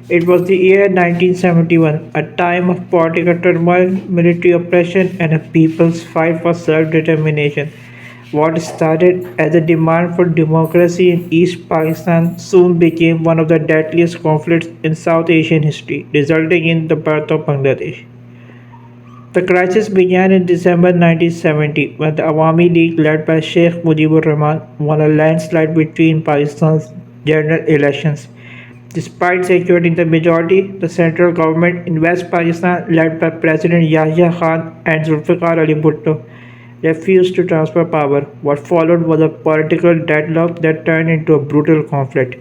It was the year 1971, a time of political turmoil, military oppression, and a people's fight for self determination. What started as a demand for democracy in East Pakistan soon became one of the deadliest conflicts in South Asian history, resulting in the birth of Bangladesh. The crisis began in December 1970 when the Awami League, led by Sheikh Mujibur Rahman, won a landslide victory in Pakistan's general elections. Despite securing the majority, the central government in West Pakistan, led by President Yahya Khan and Zulfikar Ali Bhutto, refused to transfer power. What followed was a political deadlock that turned into a brutal conflict.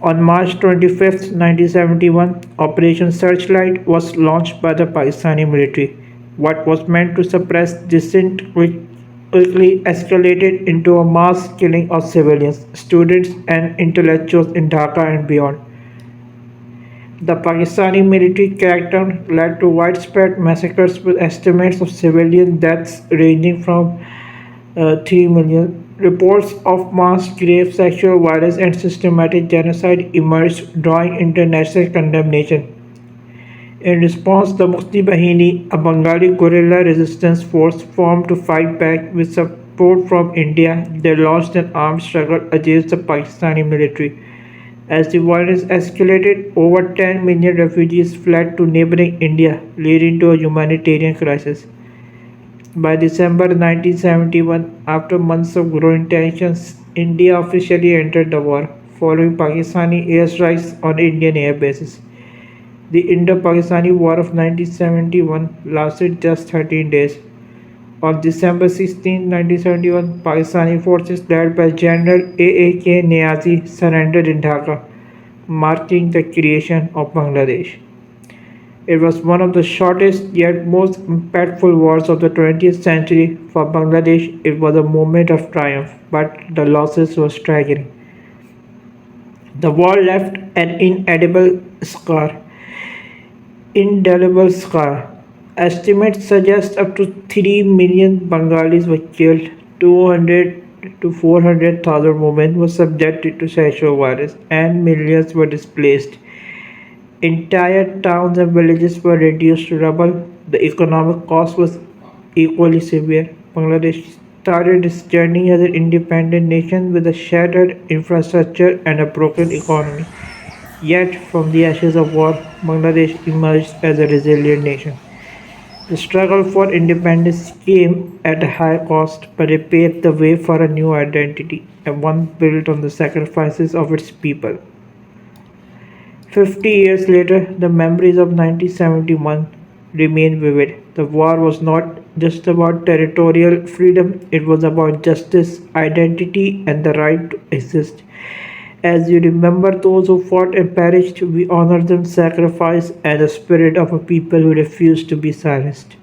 On March 25, 1971, Operation Searchlight was launched by the Pakistani military. What was meant to suppress dissent quickly escalated into a mass killing of civilians, students, and intellectuals in Dhaka and beyond. The Pakistani military crackdown led to widespread massacres with estimates of civilian deaths ranging from 3 million. Reports of mass grave sexual violence and systematic genocide emerged, drawing international condemnation. In response, the Mukti Bahini, a Bengali guerrilla resistance force formed to fight back with support from India, they launched an armed struggle against the Pakistani military. As the violence escalated, over 10 million refugees fled to neighboring India, leading to a humanitarian crisis. By December 1971, after months of growing tensions, India officially entered the war, following Pakistani airstrikes on Indian air bases. The Indo-Pakistani War of 1971 lasted just 13 days. On December 16, 1971, Pakistani forces led by General A.A.K. Niazi surrendered in Dhaka, marking the creation of Bangladesh. It was one of the shortest yet most impactful wars of the 20th century. For Bangladesh, it was a moment of triumph, but the losses were staggering. The war left an indelible scar. Estimates suggest up to 3 million Bengalis were killed, 200 to 400,000 women were subjected to sexual violence, and millions were displaced. Entire towns and villages were reduced to rubble. The economic cost was equally severe. Bangladesh started its journey as an independent nation with a shattered infrastructure and a broken economy. Yet, from the ashes of war, Bangladesh emerged as a resilient nation. The struggle for independence came at a high cost, but it paved the way for a new identity, and one built on the sacrifices of its people. 50 years later, the memories of 1971 remain vivid. The war was not just about territorial freedom, it was about justice, identity, and the right to exist. As you remember those who fought and perished, we honor their sacrifice and the spirit of a people who refused to be silenced.